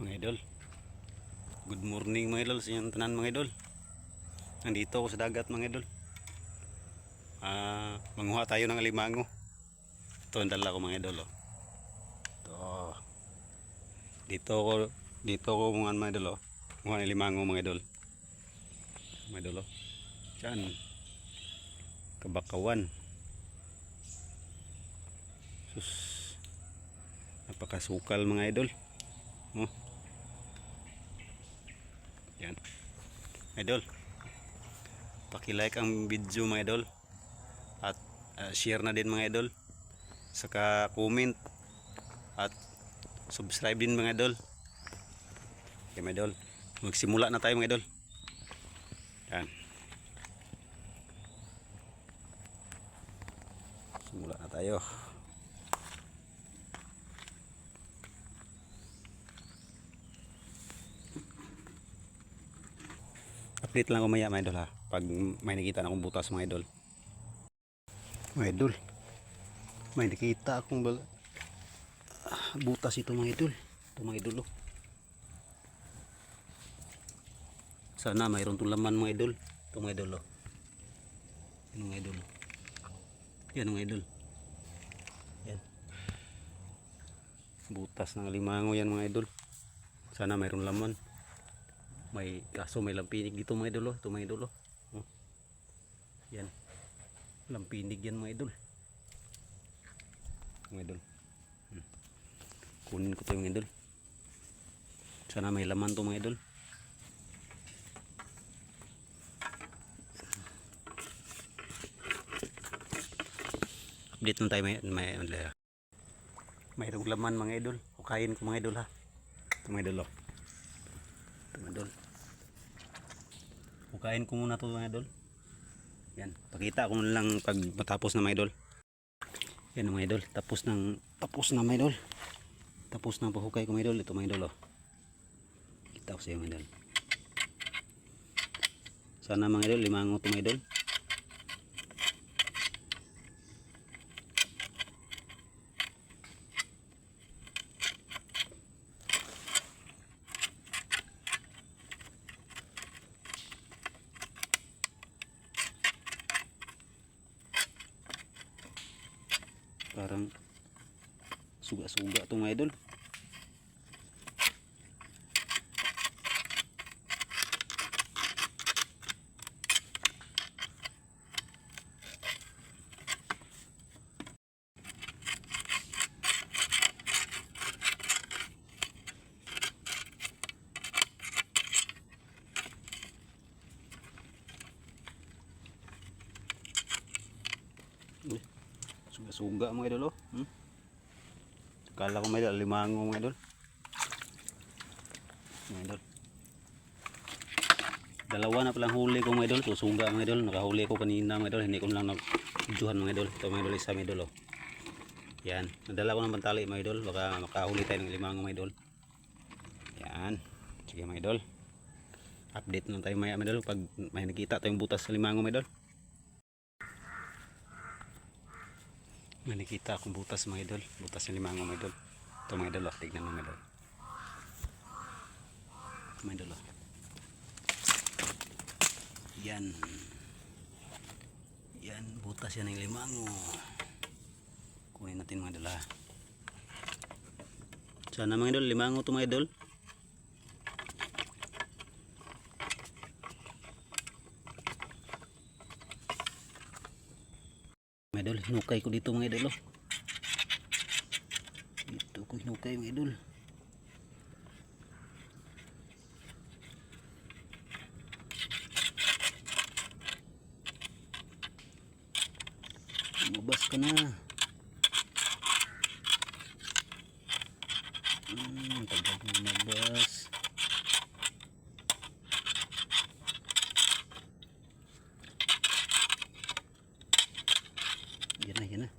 Mga idol, good morning mga idol sa inyong tanan mga idol. Nandito ako sa dagat mga idol. Manguha tayo ng alimango. Ito ang dala ko mga idol. Ito. Dito ko mga idol. Manguha ng alimango mga idol. Mga idol. Diyan. Kabakawan. Sus. Napakasukal mga idol. Oh. Yan. Idol. Paki-like ang video mga idol. At share na din mga idol. Saka comment at subscribe din mga idol. Okay mga idol. Magsimula na tayo mga idol. Yan. Simula na tayo. Update lang ako maya mga idol ha. Pag may nakita na akong butas mga idol. Mga idol. May nakita akong butas ito mga idol. Ito mga idol. Sana mayroon itong laman mga idol. Ito mga idol. Yan mga idol. Yan mga idol. Yan. Butas ng alimango yan mga idol. Sana mayroon laman. May kaso may lampinig dito mga idol. Ito mga idol. Yan. Lampinig yan mga idol. Mga idol. Kunin ko ito mga idol. Sana may laman to mga idol. Update lang tayo mayroong laman mga idol. Hukayin ko mga idol ha. Ito mga idol. Ito mga idol. Hukayin ko muna ito mga idol. Yan. Pakita ko lang pag matapos na mga idol. Yan mga idol. Tapos na mga idol. Tapos na pahukay ko mga idol. Ito mga idol. Kita ko sa iyo mga idol. Sana mga idol limango ito mga idol. Parang suga-suga itong mga idol. Suga mga idol. Kala ko may limango mga idol. Mga idol. Dalawa na palang huli ko mga idol. Suga mga idol. Nakahuli ko kanina mga idol. Hindi ko lang nag-videohan mga idol. Ito mga idol isa mga idol. Yan. Nadala ko ng pantali mga idol. Baka makahuli tayo ng limango mga idol. Yan. Sige mga idol. Update lang tayo maya mga idol. Pag may nakita tayong butas sa limango mga idol. May nakita akong butas mga idol. Butas ng limango mga idol. Ito mga idol. Tignan mo mga idol. Mga idol. Yan. Yan. Butas yan ng limango. Kunin natin mga idol ha. Sana mga idol. Limango ito mga idol. Mga idol, hinukay ko dito mga idol. Dito ko hinukay mga idol. Lumabas ka na. Tagal lumabas. Yan na, yan na.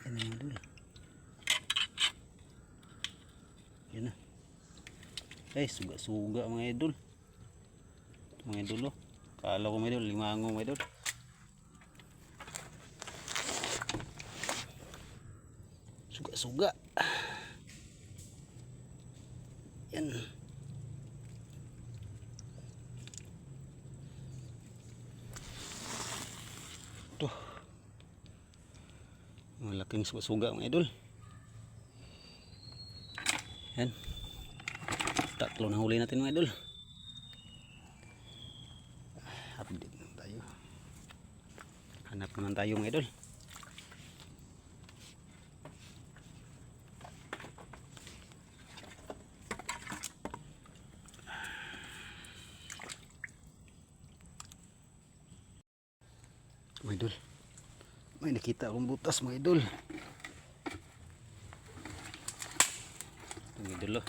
Yan na mga idol. Yan na. Ay, suga-suga mga idol. Mga idol. Kala ko mga idol, limango mga idol. Suga-suga. Yan. Tuh. Malaking suga-suga mga idol. Yan. Tatlo na huli natin mga idol. Update naman tayo. Hanap naman tayo mga idol. Mga idol, may nakita akong butas mga idol. Mga idol, oh.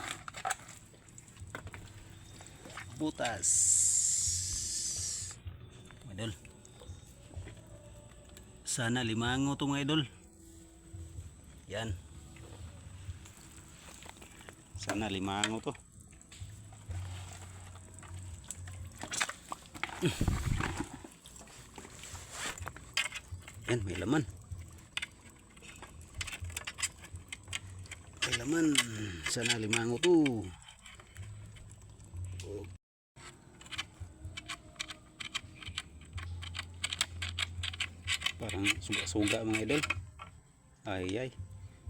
Butas mga idol. Sana limango to mga idol. Yan, sana limango to. Yan, may laman. May laman. Sana limango to. Parang suga-suga mga idol. Ay ay.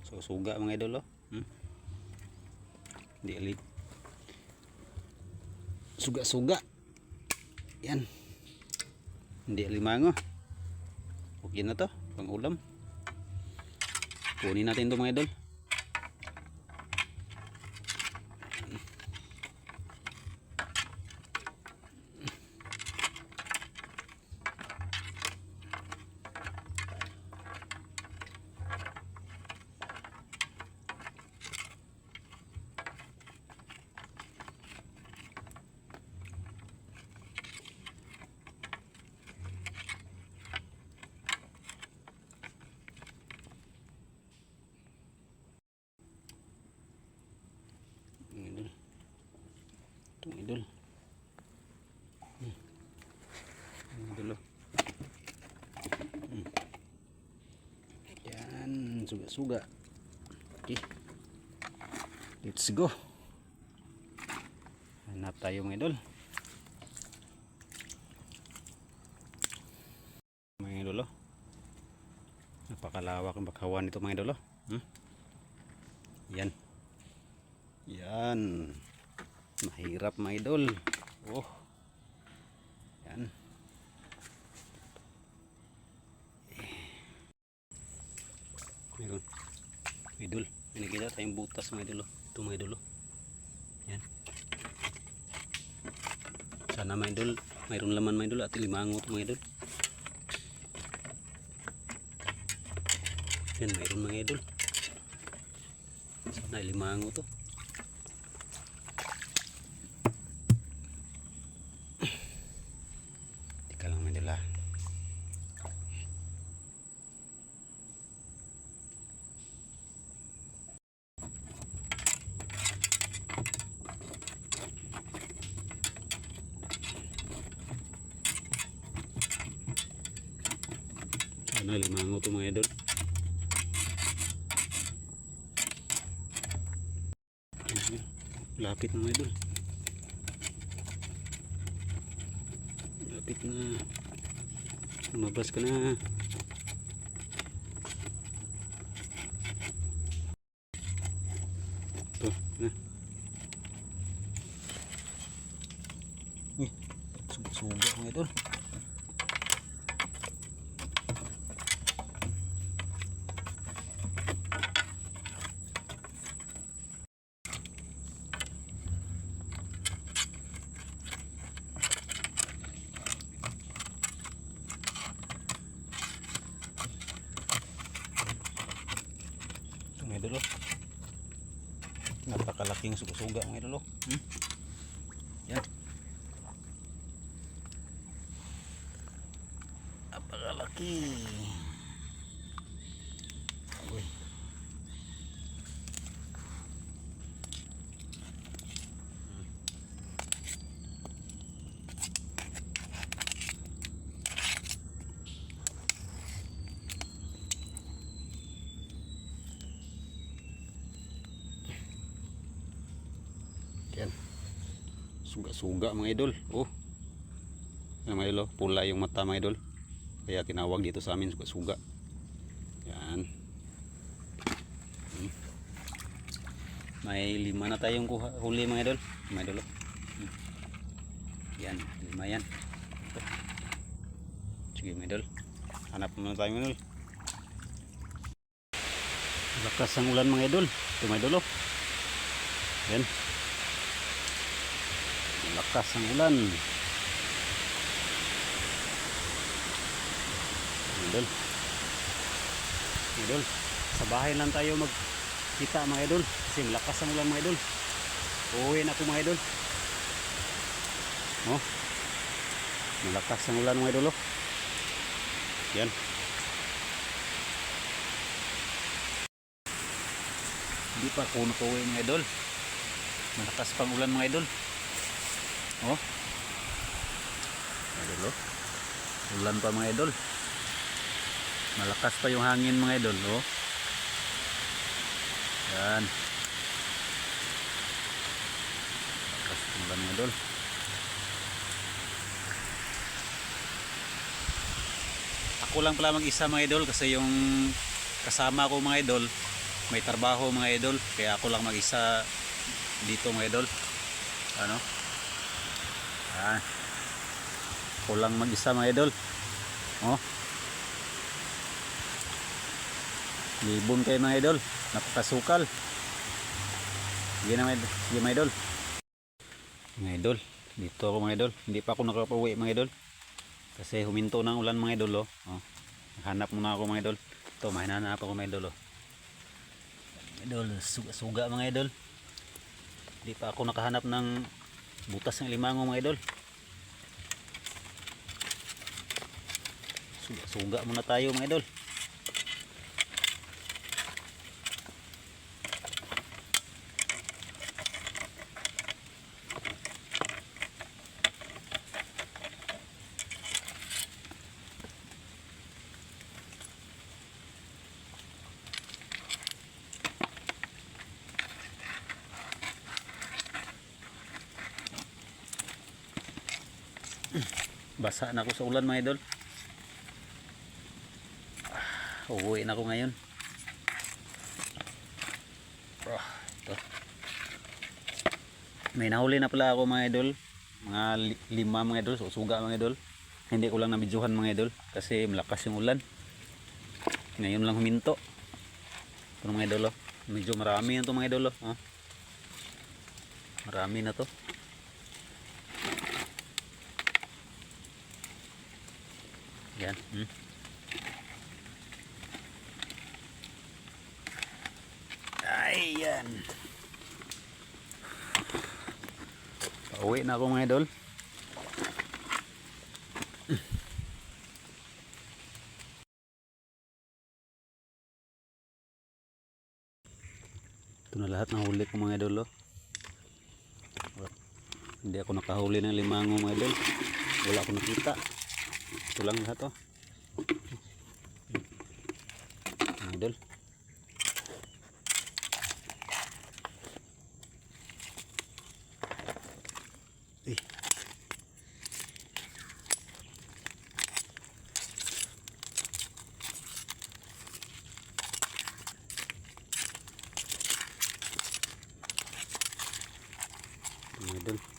Suga mga idol, oh. Hindi alit. Suga-suga. Yan. Hindi limango. Okay na to, pang ulam. Kunin natin to mga idol. Itong idol. Idol, oh. Yan, suga-suga. Okay, let's go. Hanap tayo mga idol. Mga idol, oh. Napakalawak ang bakawan nito mga idol, oh. Yan. Yan. Mahirap mga idol. Oh. Yan. Meron. Idol. May nakita tayong butas mga idol. Ito mga idol. Yan. Sana mga idol. Mayroon laman mga idol. At limango ito mga idol. Yan. Mayroon mga idol. Sana limango to. Tika lang mga idol, ha. Sana limango to mga idol. Lapit na mga idol. Lapit na. Lumabas ka na. Ito na. Suga mga idol. Mga idol, oh. Napakalaking suga-suga mga idol, oh. Yan. Napakalaki. Uy. Suga-suga mga idol. Oh. Yan mga idol, pula yung mata mga idol. Kaya tinawag dito sa amin suga-suga. Yan. May 5 na tayong huli mga idol. Mga idol. Yan, 5 yan. Ito. Sige mga idol. Hanap muna tayo mga idol. Lakas ang ulan mga idol. Ito mga idol. Yan. Lakas ang ulan. Idol. Idol. Sa bahay lang tayo magkita mga idol. Kasi lakas ang ulan mga idol. Uwi na ako mga idol. Oh. Malakas ang ulan mga idol. Yan. Hindi pa ako nakauwi mga idol. Malakas pang ulan mga idol. Oh. Idol oh. Ulan pa mga idol. Malakas pa yung hangin mga idol oh. Yan. Malakas pang ulan mga idol. Ako lang pala mag-isa mga idol kasi yung kasama ko mga idol may trabaho mga idol, kaya ako lang mag-isa dito mga idol. Ano? Ah. Ako lang mag-isa mga idol. Oh. Libon kayo mga idol. Napakasukal. Sige na mga idol. Mga idol, dito ako mga idol. Hindi pa ako nakapauwi mga idol. Kasi huminto ng ulan mga idol oh. Oh. Hanap muna ako mga idol. Ito, may hanap ako mga idol oh. Idol, suga mga idol. Hindi pa ako nakahanap ng butas ng limango mga idol. Suga muna tayo mga idol. Basa na ako sa ulan mga idol. Uuwi na ako ngayon. Ito. May nahuli na pala ako mga idol. Mga 5 mga idol. Suga mga idol. Hindi ko lang nabidyohan mga idol. Kasi malakas yung ulan. Ngayon lang huminto. Ito mga idol oh. Medyo marami na ito mga idol oh. Marami na to. Yan. Ayan. Pauwi na ako mga idol. Ito na lahat ng huli ko mga idol. Hindi ako nakahuli ng limango mga idol. Wala ako nakita. Ito lang lahat oh. Mga idol. Mga idol.